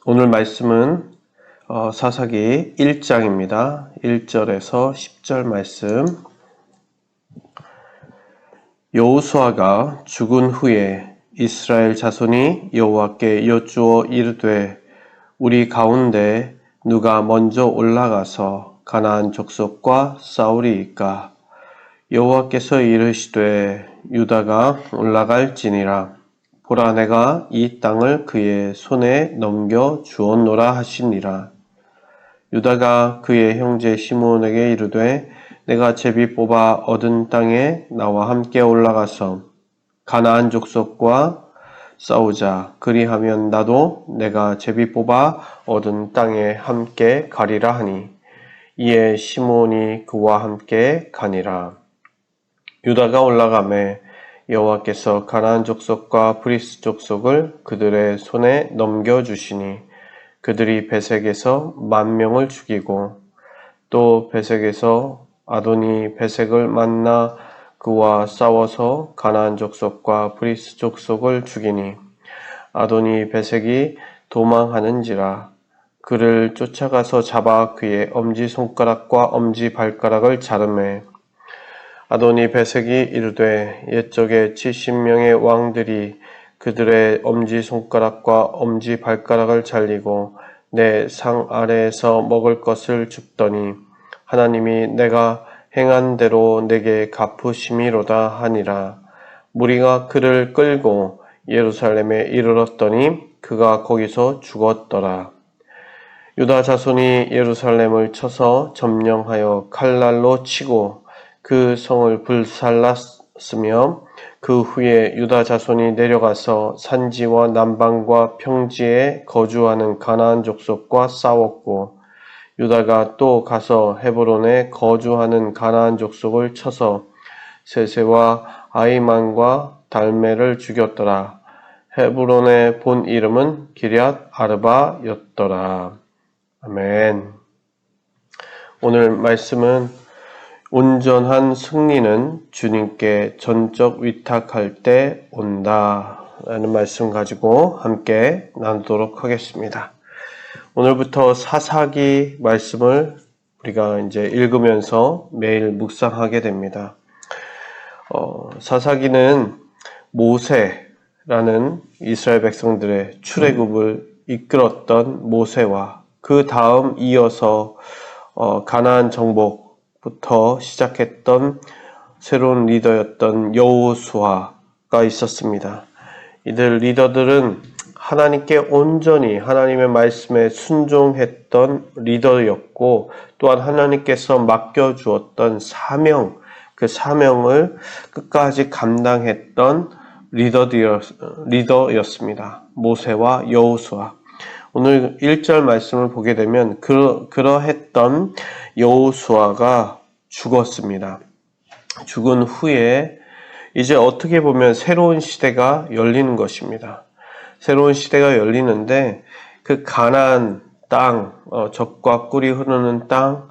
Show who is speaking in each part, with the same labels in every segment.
Speaker 1: 오늘 말씀은 사사기 1장입니다. 1절에서 10절 말씀. 여호수아가 죽은 후에 이스라엘 자손이 여호와께 여쭈어 이르되 우리 가운데 누가 먼저 올라가서 가나안 족속과 싸우리이까? 여호와께서 이르시되 유다가 올라갈지니라. 보라, 내가 이 땅을 그의 손에 넘겨 주었노라 하시니라. 유다가 그의 형제 시므온에게 이르되 내가 제비 뽑아 얻은 땅에 나와 함께 올라가서 가나안 족속과 싸우자. 그리하면 나도 내가 제비 뽑아 얻은 땅에 함께 가리라 하니 이에 시므온이 그와 함께 가니라. 유다가 올라가매 여호와께서 가나안 족속과 브리스 족속을 그들의 손에 넘겨주시니 그들이 베색에서 10,000명을 죽이고 또 베색에서 아도니 베색을 만나 그와 싸워서 가나안 족속과 브리스 족속을 죽이니 아도니 베색이 도망하는지라. 그를 쫓아가서 잡아 그의 엄지손가락과 엄지발가락을 자르매 아도니 베색이 이르되 옛적에 70명의 왕들이 그들의 엄지손가락과 엄지발가락을 잘리고 내 상 아래에서 먹을 것을 줍더니 하나님이 내가 행한 대로 내게 갚으심이로다 하니라. 무리가 그를 끌고 예루살렘에 이르렀더니 그가 거기서 죽었더라. 유다 자손이 예루살렘을 쳐서 점령하여 칼날로 치고 그 성을 불살랐으며 그 후에 유다 자손이 내려가서 산지와 남방과 평지에 거주하는 가나안 족속과 싸웠고 유다가 또 가서 헤브론에 거주하는 가나안 족속을 쳐서 세세와 아이만과 달메를 죽였더라. 헤브론의 본 이름은 기럇 아르바였더라. 아멘. 오늘 말씀은 온전한 승리는 주님께 전적 위탁할 때 온다 라는 말씀 가지고 함께 나누도록 하겠습니다. 오늘부터 사사기 말씀을 우리가 이제 읽으면서 매일 묵상하게 됩니다. 사사기는 모세라는 이스라엘 백성들의 출애굽을 이끌었던 모세와 그 다음 이어서 가나안 정복 부터 시작했던 새로운 리더였던 여호수아가 있었습니다. 이들 리더들은 하나님께 온전히 하나님의 말씀에 순종했던 리더였고 또한 하나님께서 맡겨주었던 사명, 그 사명을 끝까지 감당했던 리더였습니다. 모세와 여호수아. 오늘 1절 말씀을 보게 되면 그러했던 여호수아가 죽었습니다. 죽은 후에 이제 어떻게 보면 새로운 시대가 열리는 것입니다. 새로운 시대가 열리는데 그 가나안 땅, 젖과 꿀이 흐르는 땅,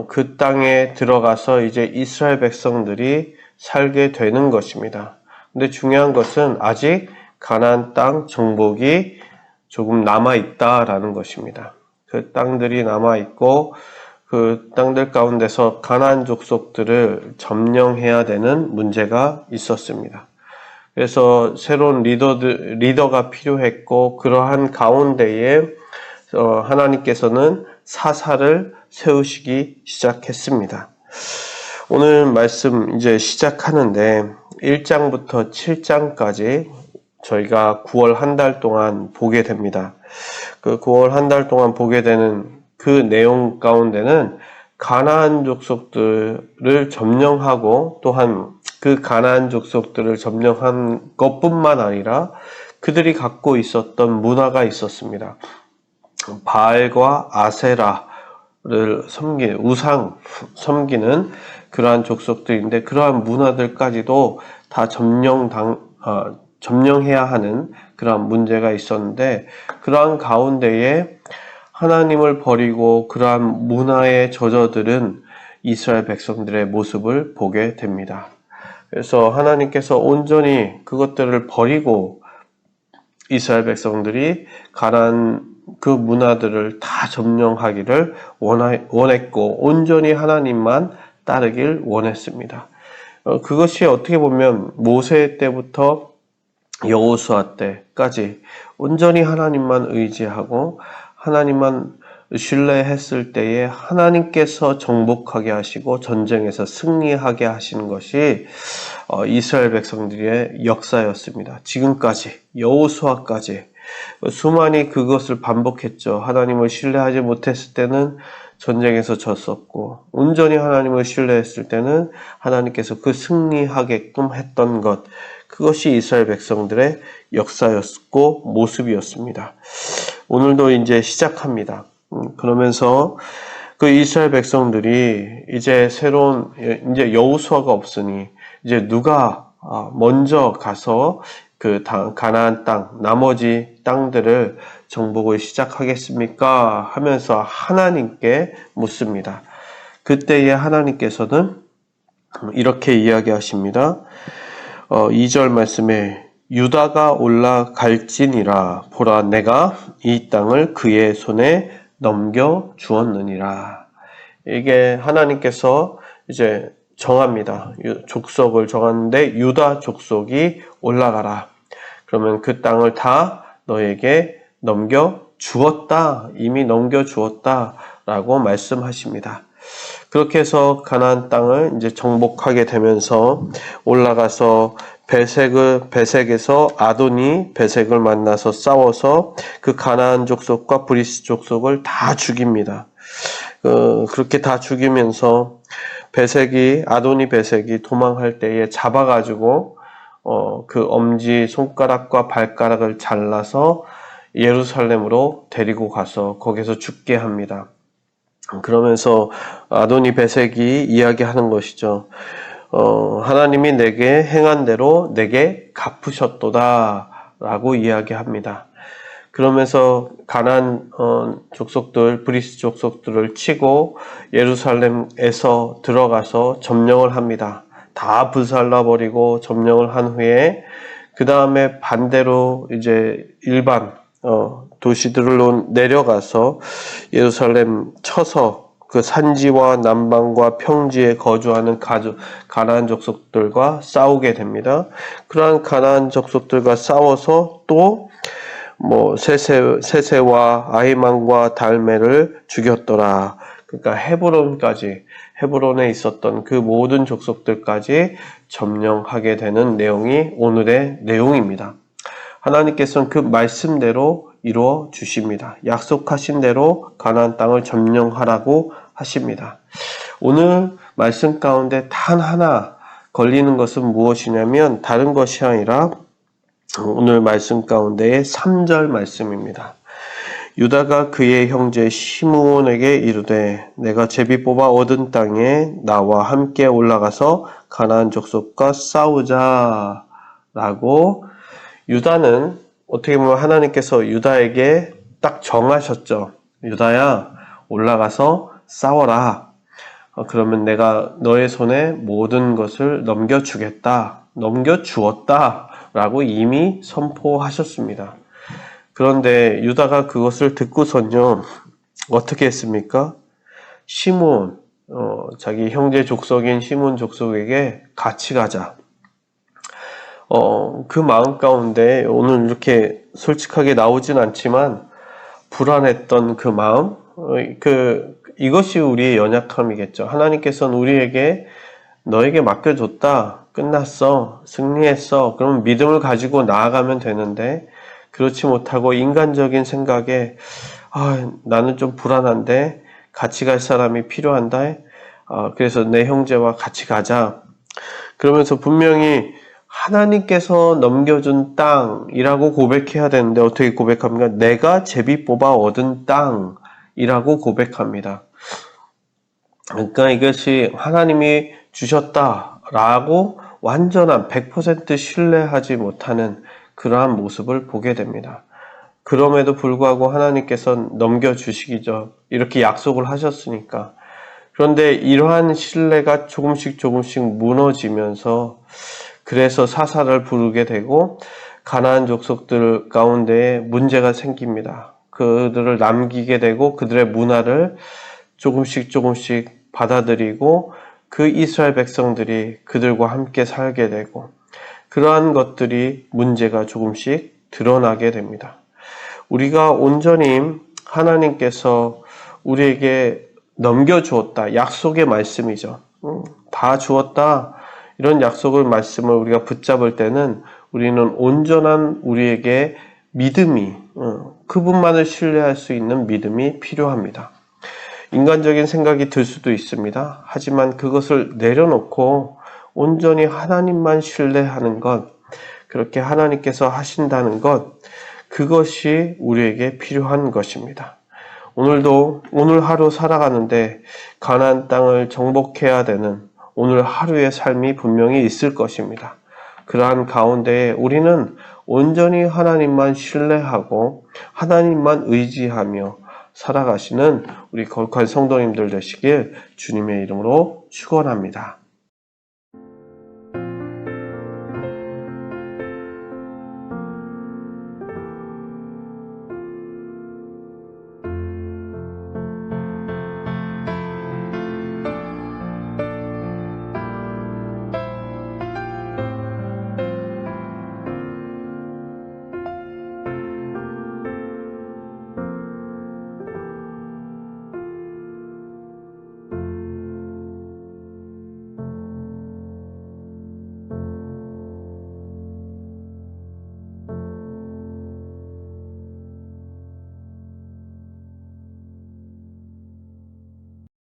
Speaker 1: 그 땅에 들어가서 이제 이스라엘 백성들이 살게 되는 것입니다. 근데 중요한 것은 아직 가나안 땅 정복이 조금 남아있다라는 것입니다. 그 땅들이 남아있고 그 땅들 가운데서 가나안 족속들을 점령해야 되는 문제가 있었습니다. 그래서 새로운 리더가 필요했고 그러한 가운데에 하나님께서는 사사를 세우시기 시작했습니다. 오늘 말씀 이제 시작하는데 1장부터 7장까지 저희가 9월 한 달 동안 보게 됩니다. 그 9월 한 달 동안 보게 되는 그 내용 가운데는 가나안 족속들을 점령하고 또한 그 가나안 족속들을 점령한 것뿐만 아니라 그들이 갖고 있었던 문화가 있었습니다. 바알과 아세라를 우상 섬기는 그러한 족속들인데 그러한 문화들까지도 다 점령해야 하는 그러한 문제가 있었는데 그러한 가운데에 하나님을 버리고 그러한 문화에 젖어들은 이스라엘 백성들의 모습을 보게 됩니다. 그래서 하나님께서 온전히 그것들을 버리고 이스라엘 백성들이 가나안 그 문화들을 다 점령하기를 원했고 온전히 하나님만 따르길 원했습니다. 그것이 어떻게 보면 모세 때부터 여호수아 때까지 온전히 하나님만 의지하고 하나님만 신뢰했을 때에 하나님께서 정복하게 하시고 전쟁에서 승리하게 하시는 것이 이스라엘 백성들의 역사였습니다. 지금까지 여호수아까지 수많이 그것을 반복했죠. 하나님을 신뢰하지 못했을 때는 전쟁에서 졌었고 온전히 하나님을 신뢰했을 때는 하나님께서 그 승리하게끔 했던 것, 그것이 이스라엘 백성들의 역사였고 모습이었습니다. 오늘도 이제 시작합니다. 그러면서 그 이스라엘 백성들이 이제 새로운 이제 여호수아가 없으니 이제 누가 먼저 가서 그 가나안 땅, 나머지 땅들을 정복을 시작하겠습니까? 하면서 하나님께 묻습니다. 그때에 하나님께서는 이렇게 이야기하십니다. 2절 말씀에 유다가 올라갈지니라 보라 내가 이 땅을 그의 손에 넘겨 주었느니라. 이게 하나님께서 이제 정합니다. 족속을 정하는데 유다 족속이 올라가라. 그러면 그 땅을 다 너에게 넘겨 주었다. 이미 넘겨 주었다. 라고 말씀하십니다. 그렇게 해서 가나안 땅을 이제 정복하게 되면서 올라가서 베색에서 아도니 베색을 만나서 싸워서 그 가나안 족속과 브리스 족속을 다 죽입니다. 그렇게 다 죽이면서 아도니 베색이 도망할 때에 잡아가지고 그 엄지 손가락과 발가락을 잘라서 예루살렘으로 데리고 가서 거기서 죽게 합니다. 그러면서 아도니 베색이 이야기하는 것이죠. 하나님이 내게 행한 대로 내게 갚으셨도다 라고 이야기합니다. 그러면서 가나안 족속들, 브리스 족속들을 치고 예루살렘에서 들어가서 점령을 합니다. 다 불살라버리고 점령을 한 후에 그 다음에 반대로 이제 일반 도시들로 내려가서 예루살렘 쳐서 그 산지와 남방과 평지에 거주하는 가나안 족속들과 싸우게 됩니다. 그러한 가나안 족속들과 싸워서 또 세세와 아히만과 달메를 죽였더라. 그러니까 헤브론에 있었던 그 모든 족속들까지 점령하게 되는 내용이 오늘의 내용입니다. 하나님께서는 그 말씀대로 이루어 주십니다. 약속하신 대로 가나안 땅을 점령하라고 하십니다. 오늘 말씀 가운데 단 하나 걸리는 것은 무엇이냐면 다른 것이 아니라 오늘 말씀 가운데의 3절 말씀입니다. 유다가 그의 형제 시므온에게 이르되 내가 제비 뽑아 얻은 땅에 나와 함께 올라가서 가나안 족속과 싸우자 라고 유다는 어떻게 보면 하나님께서 유다에게 딱 정하셨죠. 유다야 올라가서 싸워라. 그러면 내가 너의 손에 모든 것을 넘겨주겠다. 넘겨주었다 라고 이미 선포하셨습니다. 그런데 유다가 그것을 듣고선요 어떻게 했습니까? 시므온 자기 형제 족속인 시므온 족속에게 같이 가자. 그 마음 가운데 오늘 이렇게 솔직하게 나오진 않지만 불안했던 그 마음, 이것이 우리의 연약함이겠죠. 하나님께서는 우리에게 너에게 맡겨줬다. 끝났어. 승리했어. 그럼 믿음을 가지고 나아가면 되는데 그렇지 못하고 인간적인 생각에 나는 좀 불안한데 같이 갈 사람이 필요한다. 그래서 내 형제와 같이 가자. 그러면서 분명히 하나님께서 넘겨준 땅이라고 고백해야 되는데 어떻게 고백합니까? 내가 제비 뽑아 얻은 땅이라고 고백합니다. 그러니까 이것이 하나님이 주셨다라고 완전한 100% 신뢰하지 못하는 그러한 모습을 보게 됩니다. 그럼에도 불구하고 하나님께서 넘겨주시기죠. 이렇게 약속을 하셨으니까. 그런데 이러한 신뢰가 조금씩 무너지면서 그래서 사사를 부르게 되고 가나안 족속들 가운데 문제가 생깁니다. 그들을 남기게 되고 그들의 문화를 조금씩 받아들이고 그 이스라엘 백성들이 그들과 함께 살게 되고 그러한 것들이 문제가 조금씩 드러나게 됩니다. 우리가 온전히 하나님께서 우리에게 넘겨주었다. 약속의 말씀이죠. 다 주었다. 이런 약속의 말씀을 우리가 붙잡을 때는 우리는 온전한 우리에게 믿음이, 그분만을 신뢰할 수 있는 믿음이 필요합니다. 인간적인 생각이 들 수도 있습니다. 하지만 그것을 내려놓고 온전히 하나님만 신뢰하는 것, 그렇게 하나님께서 하신다는 것, 그것이 우리에게 필요한 것입니다. 오늘 하루 살아가는데 가나안 땅을 정복해야 되는 오늘 하루의 삶이 분명히 있을 것입니다. 그러한 가운데에 우리는 온전히 하나님만 신뢰하고 하나님만 의지하며 살아가시는 우리 거룩한 성도님들 되시길 주님의 이름으로 축원합니다.